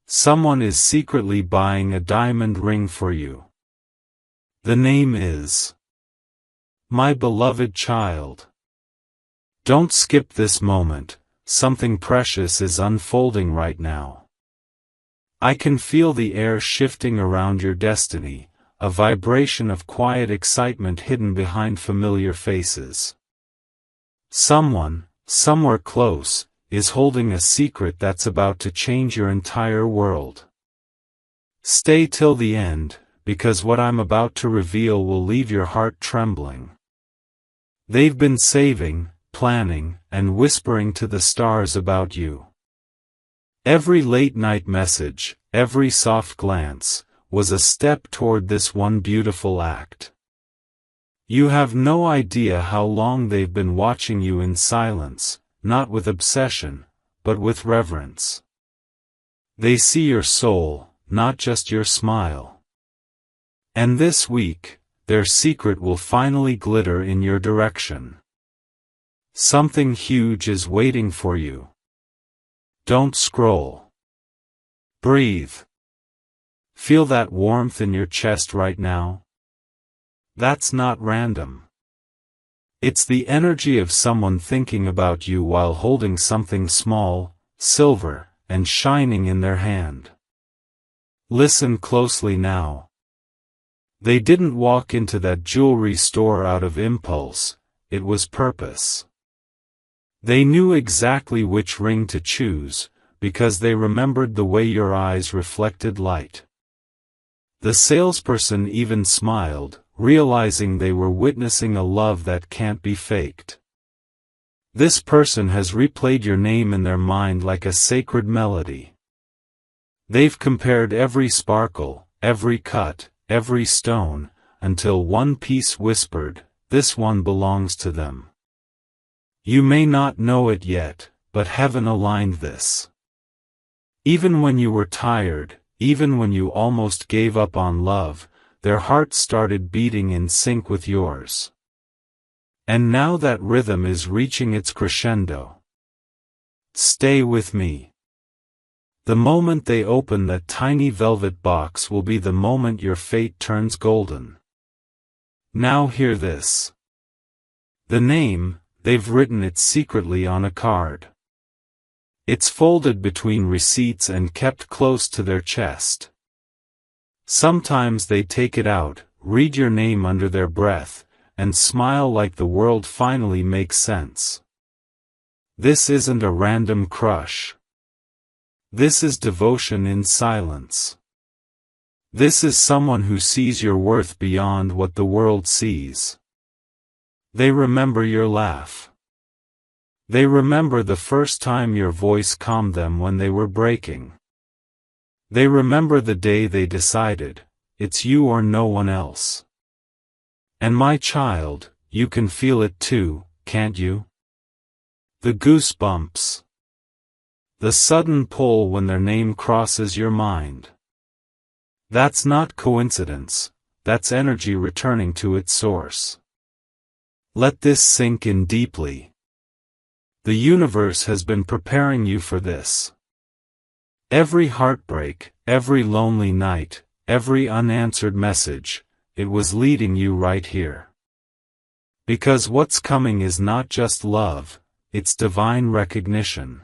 Someone is secretly buying a diamond ring for you. The name is My Beloved Child. Don't skip this moment, something precious is unfolding right now. I can feel the air shifting around your destiny, a vibration of quiet excitement hidden behind familiar faces. Someone, somewhere close, is holding a secret that's about to change your entire world. Stay till the end, because what I'm about to reveal will leave your heart trembling. They've been saving, planning, and whispering to the stars about you. Every late-night message, every soft glance, was a step toward this one beautiful act. You have no idea how long they've been watching you in silence, not with obsession, but with reverence. They see your soul, not just your smile. And this week, their secret will finally glitter in your direction. Something huge is waiting for you. Don't scroll. Breathe. Feel that warmth in your chest right now? That's not random. It's the energy of someone thinking about you while holding something small, silver, and shining in their hand. Listen closely now. They didn't walk into that jewelry store out of impulse, it was purpose. They knew exactly which ring to choose, because they remembered the way your eyes reflected light. The salesperson even smiled, realizing they were witnessing a love that can't be faked. This person has replayed your name in their mind like a sacred melody. They've compared every sparkle, every cut, every stone, until one piece whispered, "This one belongs to them." You may not know it yet, but heaven aligned this. Even when you were tired, even when you almost gave up on love, their hearts started beating in sync with yours. And now that rhythm is reaching its crescendo. Stay with me. The moment they open that tiny velvet box will be the moment your fate turns golden. Now hear this. The name, they've written it secretly on a card. It's folded between receipts and kept close to their chest. Sometimes they take it out, read your name under their breath, and smile like the world finally makes sense. This isn't a random crush. This is devotion in silence. This is someone who sees your worth beyond what the world sees. They remember your laugh. They remember the first time your voice calmed them when they were breaking. They remember the day they decided, it's you or no one else. And my child, you can feel it too, can't you? The goosebumps. The sudden pull when their name crosses your mind. That's not coincidence, that's energy returning to its source. Let this sink in deeply. The universe has been preparing you for this. Every heartbreak, every lonely night, every unanswered message, it was leading you right here. Because what's coming is not just love, it's divine recognition.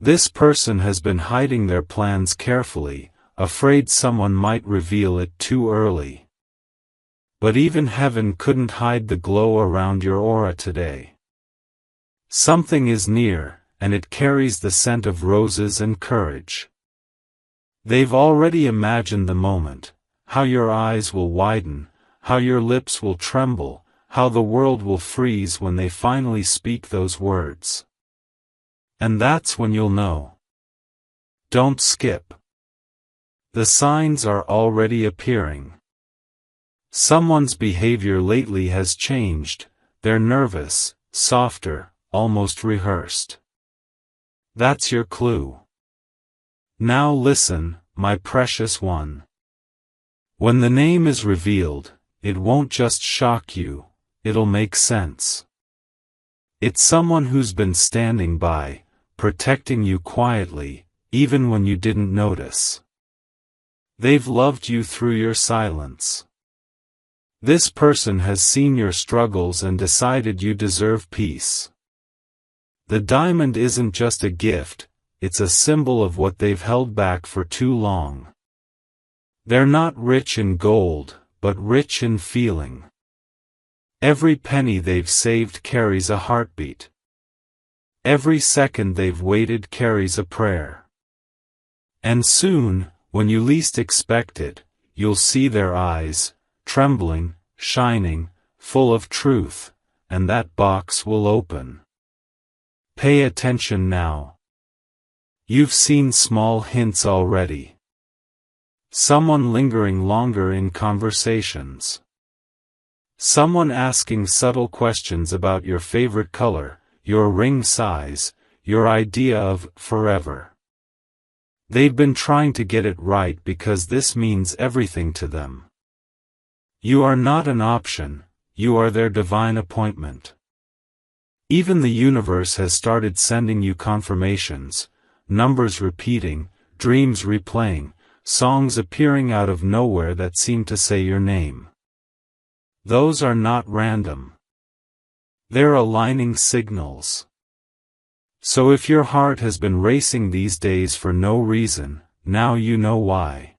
This person has been hiding their plans carefully, afraid someone might reveal it too early. But even heaven couldn't hide the glow around your aura today. Something is near, and it carries the scent of roses and courage. They've already imagined the moment, how your eyes will widen, how your lips will tremble, how the world will freeze when they finally speak those words. And that's when you'll know. Don't skip. The signs are already appearing. Someone's behavior lately has changed, they're nervous, softer, almost rehearsed. That's your clue. Now listen, my precious one. When the name is revealed, it won't just shock you, it'll make sense. It's someone who's been standing by, protecting you quietly, even when you didn't notice. They've loved you through your silence. This person has seen your struggles and decided you deserve peace. The diamond isn't just a gift, it's a symbol of what they've held back for too long. They're not rich in gold, but rich in feeling. Every penny they've saved carries a heartbeat. Every second they've waited carries a prayer. And soon, when you least expect it, you'll see their eyes, trembling, shining, full of truth, and that box will open. Pay attention now. You've seen small hints already. Someone lingering longer in conversations. Someone asking subtle questions about your favorite color, your ring size, your idea of forever. They've been trying to get it right because this means everything to them. You are not an option, you are their divine appointment. Even the universe has started sending you confirmations, numbers repeating, dreams replaying, songs appearing out of nowhere that seem to say your name. Those are not random. They're aligning signals. So if your heart has been racing these days for no reason, now you know why.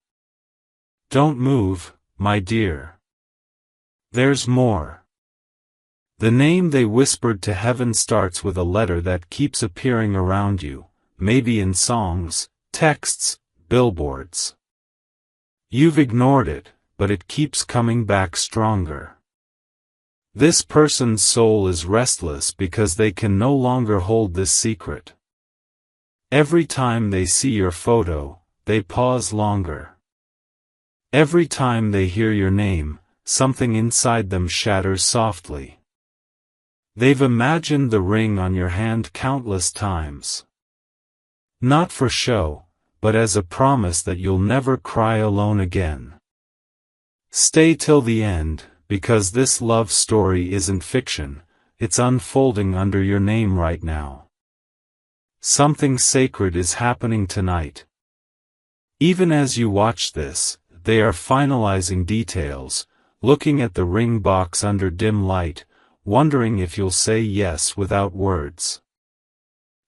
Don't move, my dear. There's more. The name they whispered to heaven starts with a letter that keeps appearing around you, maybe in songs, texts, billboards. You've ignored it, but it keeps coming back stronger. This person's soul is restless because they can no longer hold this secret. Every time they see your photo, they pause longer. Every time they hear your name, something inside them shatters softly. They've imagined the ring on your hand countless times. Not for show, but as a promise that you'll never cry alone again. Stay till the end, because this love story isn't fiction, it's unfolding under your name right now. Something sacred is happening tonight. Even as you watch this, they are finalizing details, looking at the ring box under dim light, wondering if you'll say yes without words.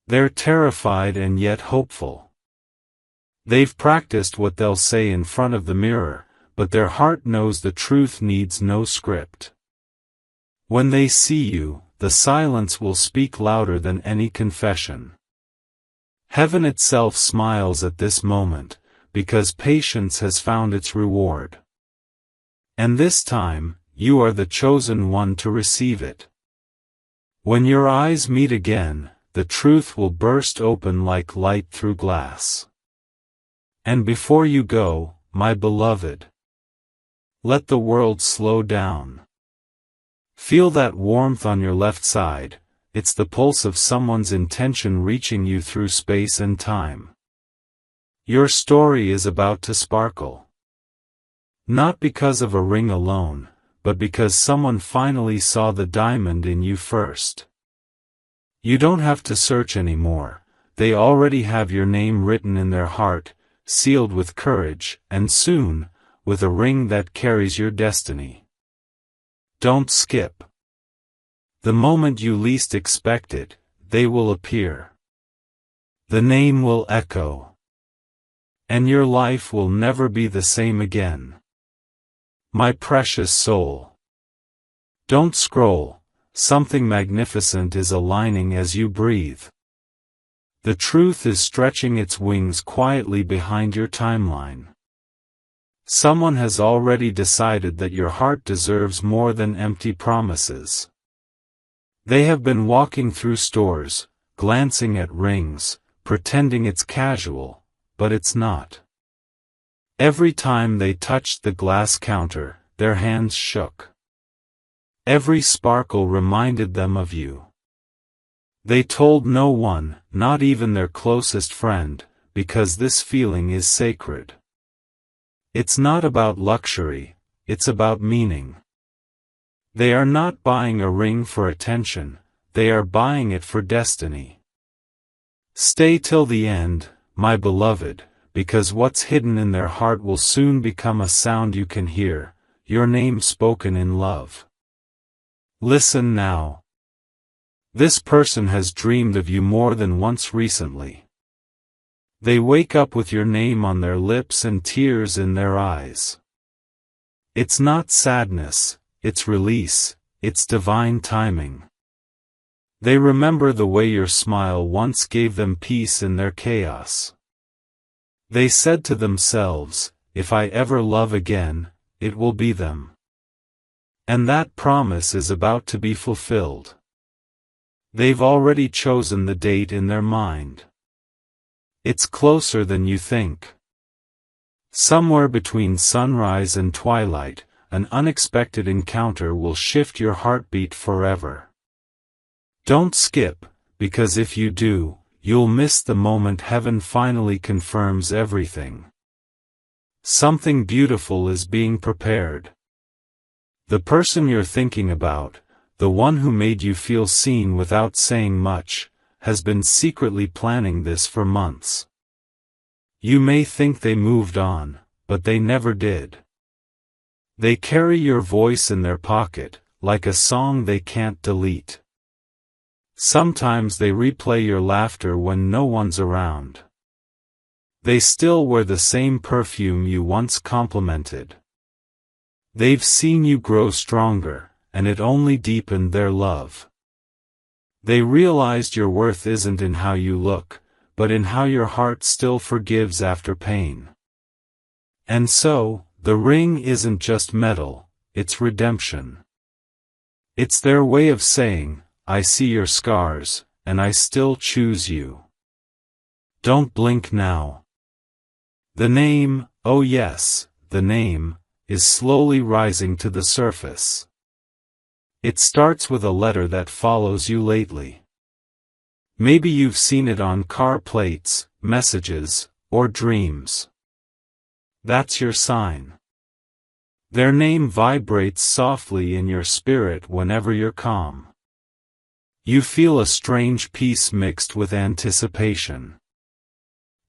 They're terrified and yet hopeful. They've practiced what they'll say in front of the mirror, but their heart knows the truth needs no script. When they see you, the silence will speak louder than any confession. Heaven itself smiles at this moment, because patience has found its reward. And this time, you are the chosen one to receive it. When your eyes meet again, the truth will burst open like light through glass. And before you go, my beloved, let the world slow down. Feel that warmth on your left side, it's the pulse of someone's intention reaching you through space and time. Your story is about to sparkle. Not because of a ring alone, but because someone finally saw the diamond in you first. You don't have to search anymore, they already have your name written in their heart, sealed with courage, and soon, with a ring that carries your destiny. Don't skip. The moment you least expect it, they will appear. The name will echo. And your life will never be the same again. My precious soul. Don't scroll, something magnificent is aligning as you breathe. The truth is stretching its wings quietly behind your timeline. Someone has already decided that your heart deserves more than empty promises. They have been walking through stores, glancing at rings, pretending it's casual, but it's not. Every time they touched the glass counter, their hands shook. Every sparkle reminded them of you. They told no one, not even their closest friend, because this feeling is sacred. It's not about luxury, it's about meaning. They are not buying a ring for attention, they are buying it for destiny. Stay till the end, my beloved, because what's hidden in their heart will soon become a sound you can hear, your name spoken in love. Listen now. This person has dreamed of you more than once recently. They wake up with your name on their lips and tears in their eyes. It's not sadness, it's release, it's divine timing. They remember the way your smile once gave them peace in their chaos. They said to themselves, if I ever love again, it will be them. And that promise is about to be fulfilled. They've already chosen the date in their mind. It's closer than you think. Somewhere between sunrise and twilight, an unexpected encounter will shift your heartbeat forever. Don't skip, because if you do, you'll miss the moment heaven finally confirms everything. Something beautiful is being prepared. The person you're thinking about, the one who made you feel seen without saying much, has been secretly planning this for months. You may think they moved on, but they never did. They carry your voice in their pocket, like a song they can't delete. Sometimes they replay your laughter when no one's around. They still wear the same perfume you once complimented. They've seen you grow stronger, and it only deepened their love. They realized your worth isn't in how you look, but in how your heart still forgives after pain. And so, the ring isn't just metal, it's redemption. It's their way of saying, I see your scars, and I still choose you. Don't blink now. The name, oh yes, the name, is slowly rising to the surface. It starts with a letter that follows you lately. Maybe you've seen it on car plates, messages, or dreams. That's your sign. Their name vibrates softly in your spirit whenever you're calm. You feel a strange peace mixed with anticipation.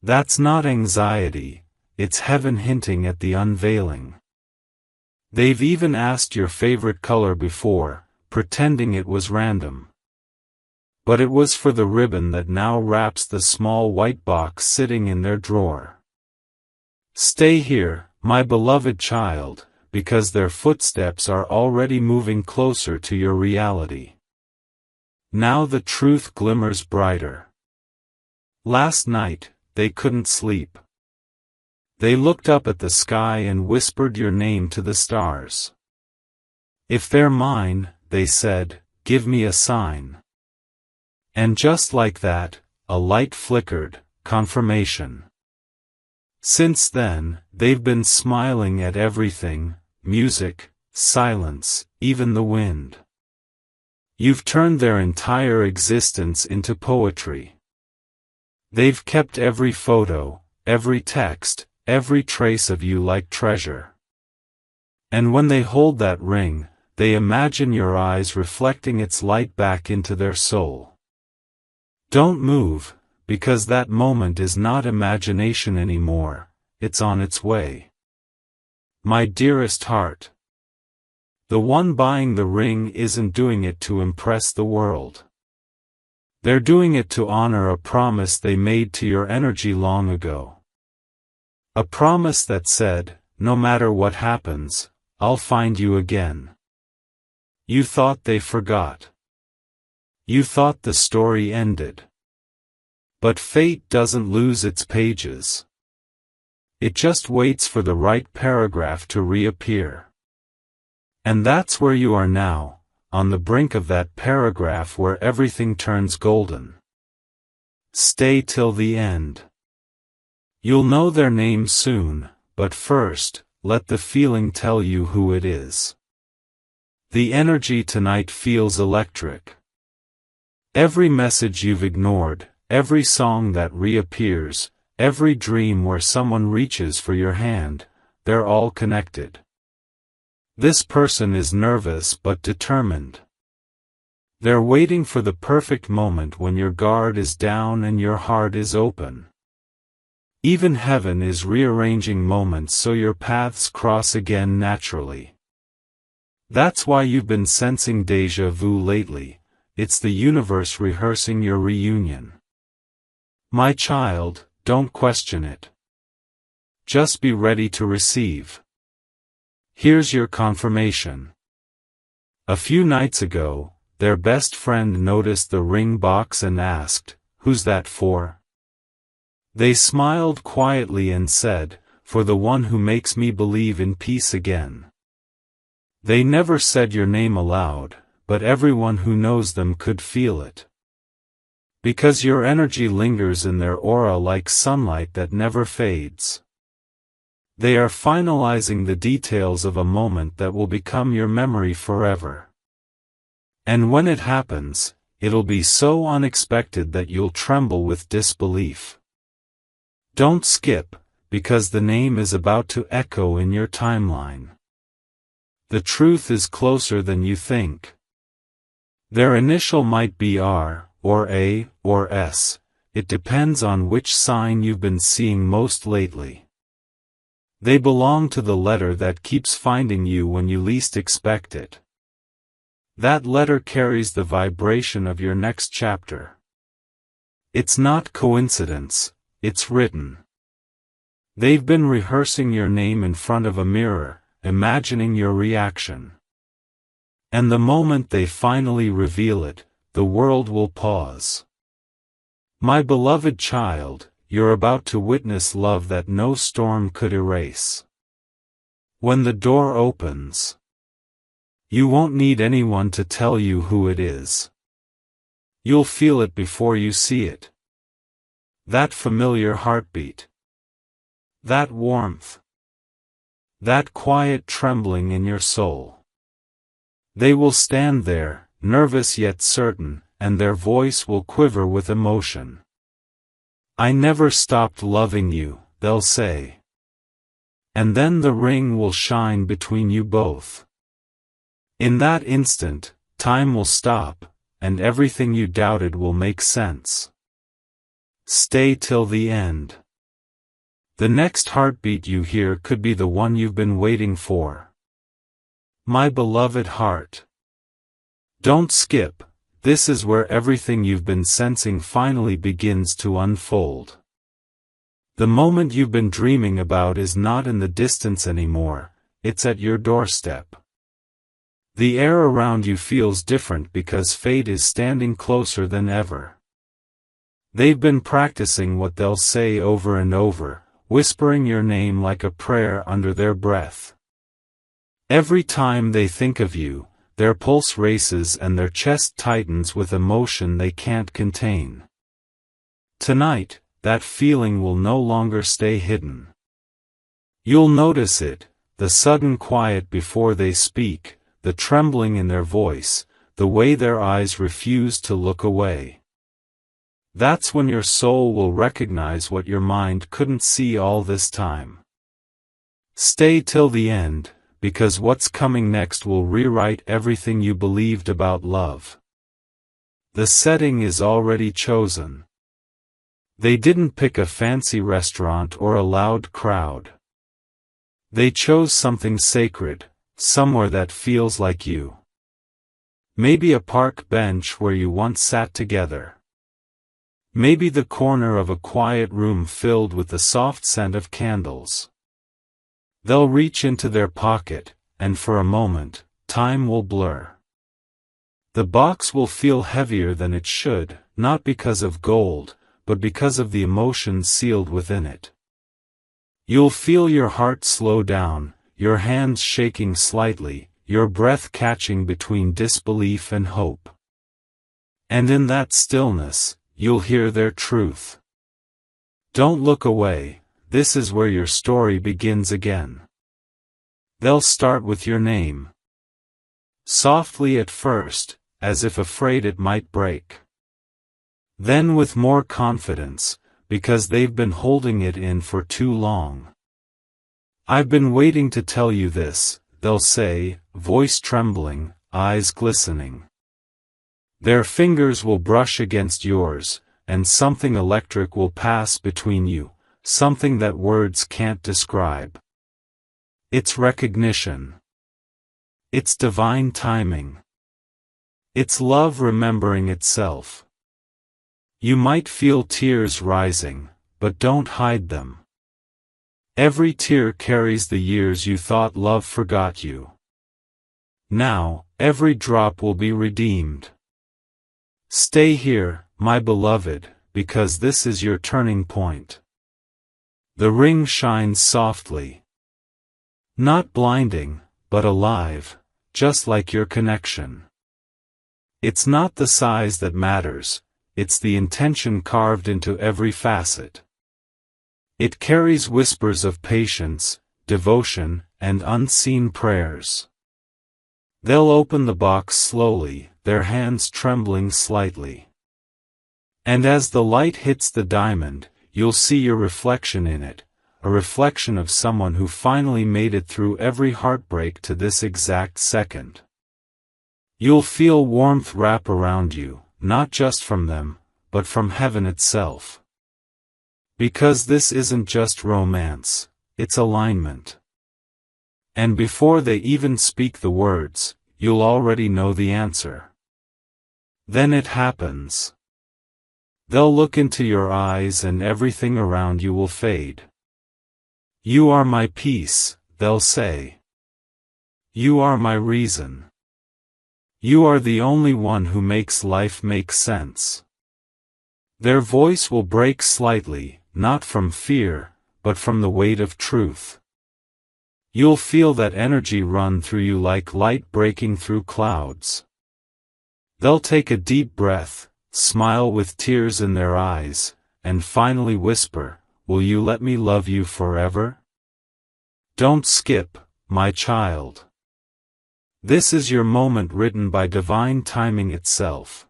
That's not anxiety, it's heaven hinting at the unveiling. They've even asked your favorite color before, pretending it was random. But it was for the ribbon that now wraps the small white box sitting in their drawer. Stay here, my beloved child, because their footsteps are already moving closer to your reality. Now the truth glimmers brighter. Last night, they couldn't sleep. They looked up at the sky and whispered your name to the stars. If they're mine, they said, give me a sign. And just like that, a light flickered, confirmation. Since then, they've been smiling at everything, music, silence, even the wind. You've turned their entire existence into poetry. They've kept every photo, every text, every trace of you like treasure. And when they hold that ring, they imagine your eyes reflecting its light back into their soul. Don't move, because that moment is not imagination anymore, it's on its way. My dearest heart. The one buying the ring isn't doing it to impress the world. They're doing it to honor a promise they made to your energy long ago. A promise that said, no matter what happens, I'll find you again. You thought they forgot. You thought the story ended. But fate doesn't lose its pages. It just waits for the right paragraph to reappear. And that's where you are now, on the brink of that paragraph where everything turns golden. Stay till the end. You'll know their name soon, but first, let the feeling tell you who it is. The energy tonight feels electric. Every message you've ignored, every song that reappears, every dream where someone reaches for your hand, they're all connected. This person is nervous but determined. They're waiting for the perfect moment when your guard is down and your heart is open. Even heaven is rearranging moments so your paths cross again naturally. That's why you've been sensing déjà vu lately. It's the universe rehearsing your reunion. My child, don't question it. Just be ready to receive. Here's your confirmation. A few nights ago, their best friend noticed the ring box and asked, "Who's that for?" They smiled quietly and said, "For the one who makes me believe in peace again." They never said your name aloud, but everyone who knows them could feel it. Because your energy lingers in their aura like sunlight that never fades. They are finalizing the details of a moment that will become your memory forever. And when it happens, it'll be so unexpected that you'll tremble with disbelief. Don't skip, because the name is about to echo in your timeline. The truth is closer than you think. Their initial might be R, or A, or S, it depends on which sign you've been seeing most lately. They belong to the letter that keeps finding you when you least expect it. That letter carries the vibration of your next chapter. It's not coincidence, it's written. They've been rehearsing your name in front of a mirror, imagining your reaction. And the moment they finally reveal it, the world will pause. My beloved child, you're about to witness love that no storm could erase. When the door opens, you won't need anyone to tell you who it is. You'll feel it before you see it. That familiar heartbeat. That warmth. That quiet trembling in your soul. They will stand there, nervous yet certain, and their voice will quiver with emotion. "I never stopped loving you," they'll say. And then the ring will shine between you both. In that instant, time will stop, and everything you doubted will make sense. Stay till the end. The next heartbeat you hear could be the one you've been waiting for. My beloved heart. Don't skip. This is where everything you've been sensing finally begins to unfold. The moment you've been dreaming about is not in the distance anymore, it's at your doorstep. The air around you feels different because fate is standing closer than ever. They've been practicing what they'll say over and over, whispering your name like a prayer under their breath. Every time they think of you, their pulse races and their chest tightens with emotion they can't contain. Tonight, that feeling will no longer stay hidden. You'll notice it, the sudden quiet before they speak, the trembling in their voice, the way their eyes refuse to look away. That's when your soul will recognize what your mind couldn't see all this time. Stay till the end, because what's coming next will rewrite everything you believed about love. The setting is already chosen. They didn't pick a fancy restaurant or a loud crowd. They chose something sacred, somewhere that feels like you. Maybe a park bench where you once sat together. Maybe the corner of a quiet room filled with the soft scent of candles. They'll reach into their pocket, and for a moment, time will blur. The box will feel heavier than it should, not because of gold, but because of the emotions sealed within it. You'll feel your heart slow down, your hands shaking slightly, your breath catching between disbelief and hope. And in that stillness, you'll hear their truth. Don't look away. This is where your story begins again. They'll start with your name. Softly at first, as if afraid it might break. Then with more confidence, because they've been holding it in for too long. "I've been waiting to tell you this," they'll say, voice trembling, eyes glistening. Their fingers will brush against yours, and something electric will pass between you. something that words can't describe. It's recognition. It's divine timing. It's love remembering itself. You might feel tears rising, but don't hide them. Every tear carries the years you thought love forgot you. Now, every drop will be redeemed. Stay here, my beloved, because this is your turning point. The ring shines softly. Not blinding, but alive, just like your connection. It's not the size that matters, it's the intention carved into every facet. It carries whispers of patience, devotion, and unseen prayers. They'll open the box slowly, their hands trembling slightly. And as the light hits the diamond, you'll see your reflection in it, a reflection of someone who finally made it through every heartbreak to this exact second. You'll feel warmth wrap around you, not just from them, but from heaven itself. Because this isn't just romance, it's alignment. And before they even speak the words, you'll already know the answer. Then it happens. They'll look into your eyes and everything around you will fade. You are my peace, they'll say. You are my reason. You are the only one who makes life make sense. Their voice will break slightly, not from fear, but from the weight of truth. You'll feel that energy run through you like light breaking through clouds. They'll take a deep breath, smile with tears in their eyes, and finally whisper, "Will you let me love you forever?" Don't skip, my child. This is your moment written by divine timing itself.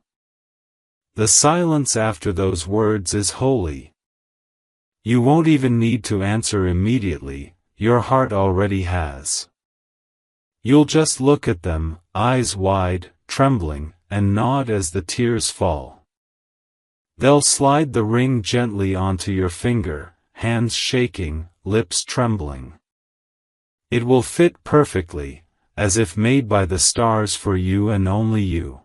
The silence after those words is holy. You won't even need to answer immediately, your heart already has. You'll just look at them, eyes wide, trembling, and nod as the tears fall. They'll slide the ring gently onto your finger, hands shaking, lips trembling. It will fit perfectly, as if made by the stars for you and only you.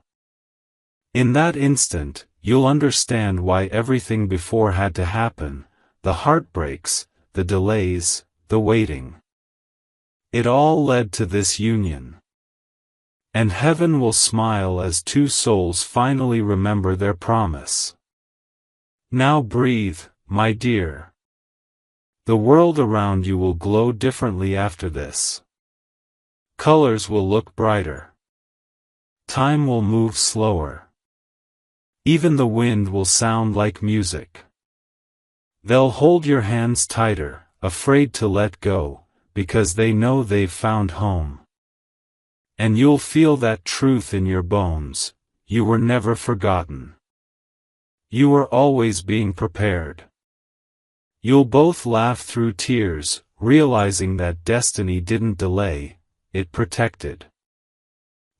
In that instant, you'll understand why everything before had to happen, the heartbreaks, the delays, the waiting. It all led to this union. And heaven will smile as two souls finally remember their promise. Now breathe, my dear. The world around you will glow differently after this. Colors will look brighter. Time will move slower. Even the wind will sound like music. They'll hold your hands tighter, afraid to let go, because they know they've found home. And you'll feel that truth in your bones, you were never forgotten. You were always being prepared. You'll both laugh through tears, realizing that destiny didn't delay, it protected.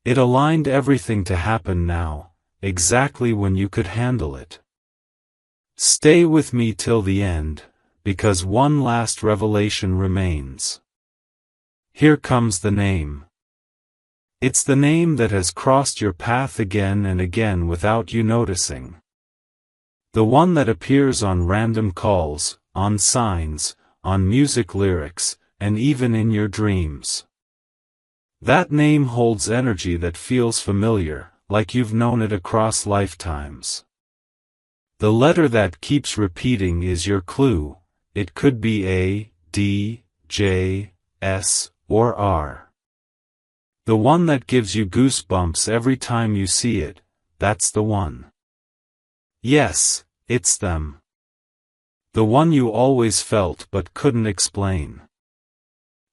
It aligned everything to happen now, exactly when you could handle it. Stay with me till the end, because one last revelation remains. Here comes the name. It's the name that has crossed your path again and again without you noticing. The one that appears on random calls, on signs, on music lyrics, and even in your dreams. That name holds energy that feels familiar, like you've known it across lifetimes. The letter that keeps repeating is your clue. It could be A, D, J, S, or R. The one that gives you goosebumps every time you see it, that's the one. Yes, it's them. The one you always felt but couldn't explain.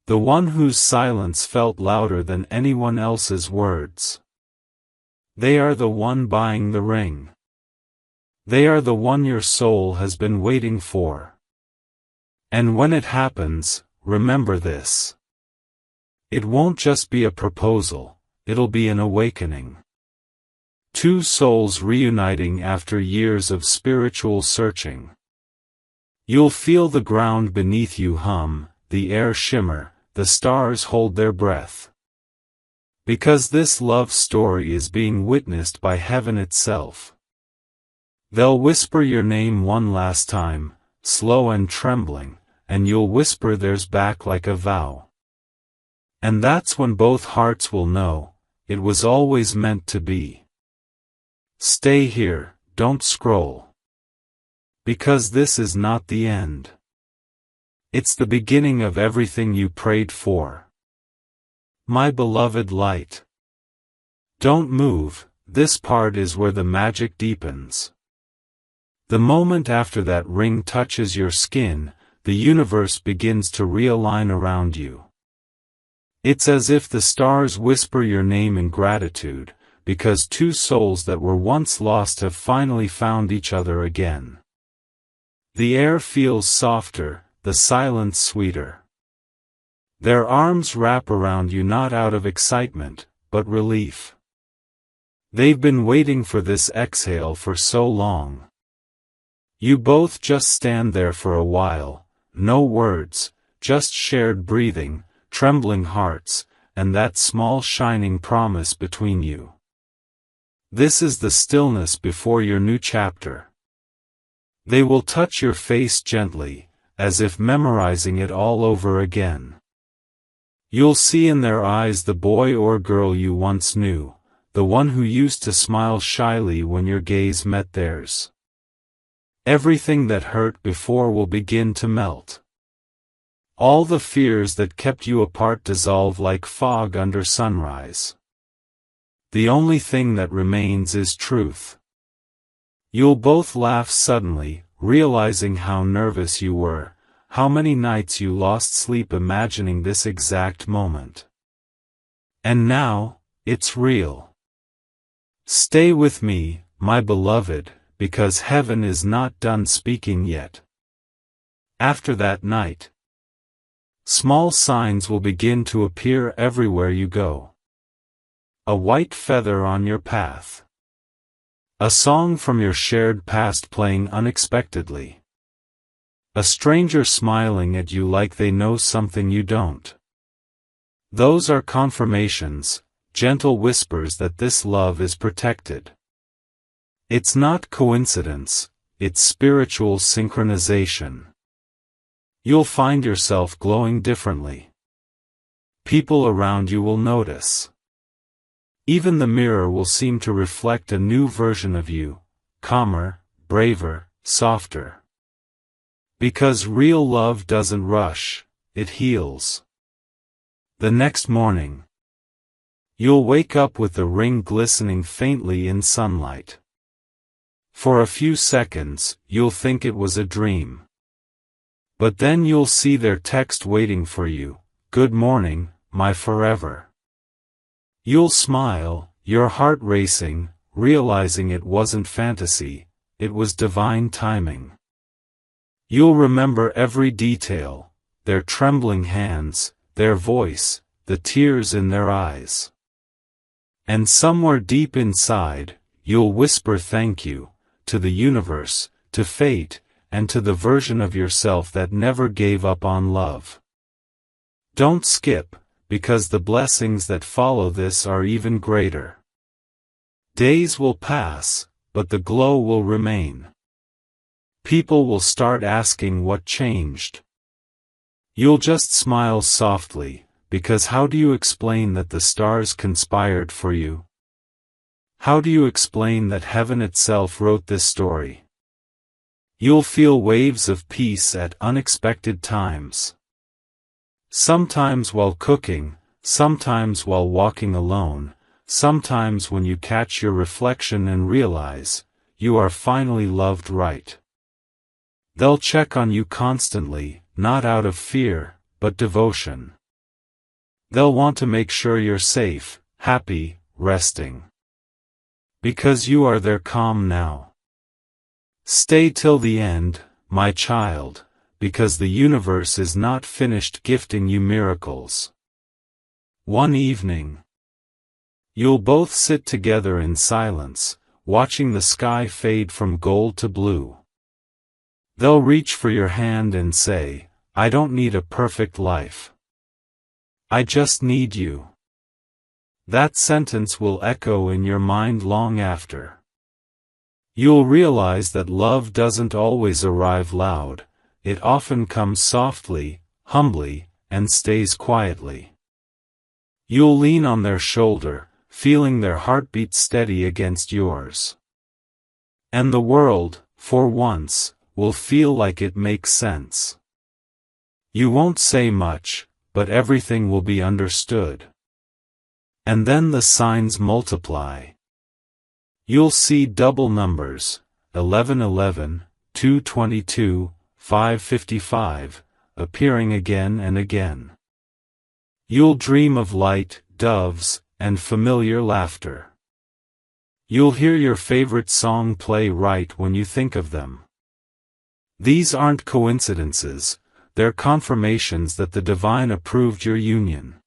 The one whose silence felt louder than anyone else's words. They are the one buying the ring. They are the one your soul has been waiting for. And when it happens, remember this. It won't just be a proposal, it'll be an awakening. Two souls reuniting after years of spiritual searching. You'll feel the ground beneath you hum, the air shimmer, the stars hold their breath. Because this love story is being witnessed by heaven itself. They'll whisper your name one last time, slow and trembling, and you'll whisper theirs back like a vow. And that's when both hearts will know, it was always meant to be. Stay here, don't scroll. Because this is not the end. It's the beginning of everything you prayed for. My beloved light. Don't move, this part is where the magic deepens. The moment after that ring touches your skin, the universe begins to realign around you. It's as if the stars whisper your name in gratitude, because two souls that were once lost have finally found each other again. The air feels softer, the silence sweeter. Their arms wrap around you not out of excitement, but relief. They've been waiting for this exhale for so long. You both just stand there for a while, no words, just shared breathing, trembling hearts, and that small shining promise between you. This is the stillness before your new chapter. They will touch your face gently, as if memorizing it all over again. You'll see in their eyes the boy or girl you once knew, the one who used to smile shyly when your gaze met theirs. Everything that hurt before will begin to melt. All the fears that kept you apart dissolve like fog under sunrise. The only thing that remains is truth. You'll both laugh suddenly, realizing how nervous you were, how many nights you lost sleep imagining this exact moment. And now, it's real. Stay with me, my beloved, because heaven is not done speaking yet. After that night, small signs will begin to appear everywhere you go. A white feather on your path. A song from your shared past playing unexpectedly. A stranger smiling at you like they know something you don't. Those are confirmations, gentle whispers that this love is protected. It's not coincidence, it's spiritual synchronization. You'll find yourself glowing differently. People around you will notice. Even the mirror will seem to reflect a new version of you, calmer, braver, softer. Because real love doesn't rush, it heals. The next morning, you'll wake up with the ring glistening faintly in sunlight. For a few seconds, you'll think it was a dream. But then you'll see their text waiting for you, "Good morning, my forever." You'll smile, your heart racing, realizing it wasn't fantasy, it was divine timing. You'll remember every detail, their trembling hands, their voice, the tears in their eyes. And somewhere deep inside, you'll whisper thank you, to the universe, to fate, and to the version of yourself that never gave up on love. Don't skip, because the blessings that follow this are even greater. Days will pass, but the glow will remain. People will start asking what changed. You'll just smile softly, because how do you explain that the stars conspired for you? How do you explain that heaven itself wrote this story? You'll feel waves of peace at unexpected times. Sometimes while cooking, sometimes while walking alone, sometimes when you catch your reflection and realize, you are finally loved right. They'll check on you constantly, not out of fear, but devotion. They'll want to make sure you're safe, happy, resting. Because you are their calm now. Stay till the end, my child, because the universe is not finished gifting you miracles. One evening, you'll both sit together in silence, watching the sky fade from gold to blue. They'll reach for your hand and say, "I don't need a perfect life. I just need you." That sentence will echo in your mind long after. You'll realize that love doesn't always arrive loud, it often comes softly, humbly, and stays quietly. You'll lean on their shoulder, feeling their heartbeat steady against yours. And the world, for once, will feel like it makes sense. You won't say much, but everything will be understood. And then the signs multiply. You'll see double numbers, 1111, 222, 555, appearing again and again. You'll dream of light, doves, and familiar laughter. You'll hear your favorite song play right when you think of them. These aren't coincidences, they're confirmations that the divine approved your union.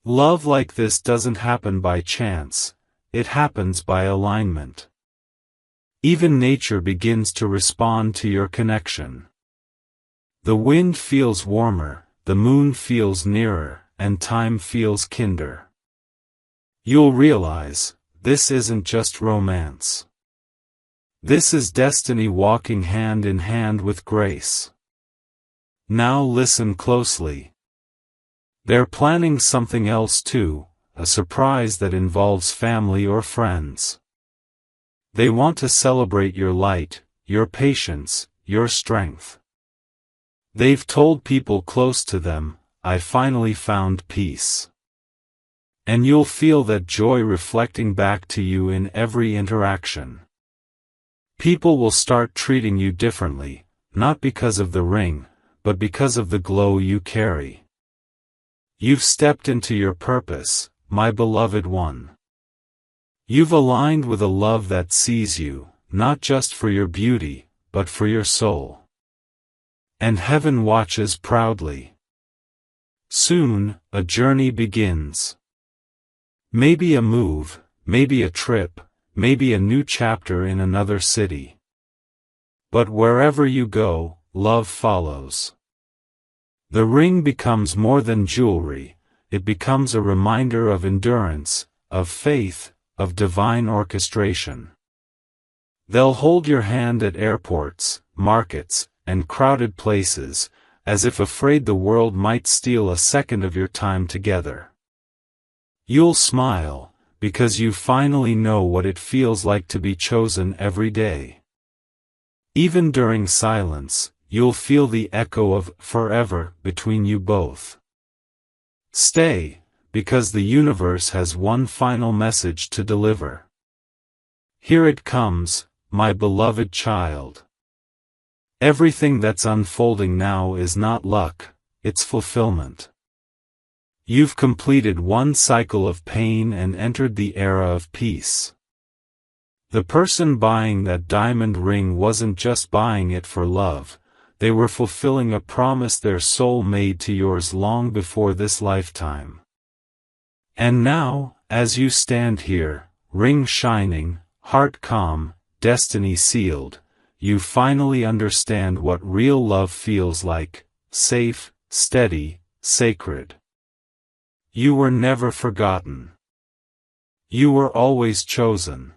Love like this doesn't happen by chance, it happens by alignment. Even nature begins to respond to your connection. The wind feels warmer, the moon feels nearer, and time feels kinder. You'll realize, this isn't just romance. This is destiny walking hand in hand with grace. Now listen closely. They're planning something else too, a surprise that involves family or friends. They want to celebrate your light, your patience, your strength. They've told people close to them, "I finally found peace." And you'll feel that joy reflecting back to you in every interaction. People will start treating you differently, not because of the ring, but because of the glow you carry. You've stepped into your purpose, my beloved one. You've aligned with a love that sees you, not just for your beauty, but for your soul. And heaven watches proudly. Soon, a journey begins. Maybe a move, maybe a trip, maybe a new chapter in another city. But wherever you go, love follows. The ring becomes more than jewelry, it becomes a reminder of endurance, of faith, of divine orchestration. They'll hold your hand at airports, markets, and crowded places, as if afraid the world might steal a second of your time together. You'll smile, because you finally know what it feels like to be chosen every day. Even during silence, you'll feel the echo of "forever" between you both. Stay, because the universe has one final message to deliver. Here it comes, my beloved child. Everything that's unfolding now is not luck, it's fulfillment. You've completed one cycle of pain and entered the era of peace. The person buying that diamond ring wasn't just buying it for love, they were fulfilling a promise their soul made to yours long before this lifetime. And now, as you stand here, ring shining, heart calm, destiny sealed, you finally understand what real love feels like: safe, steady, sacred. You were never forgotten. You were always chosen.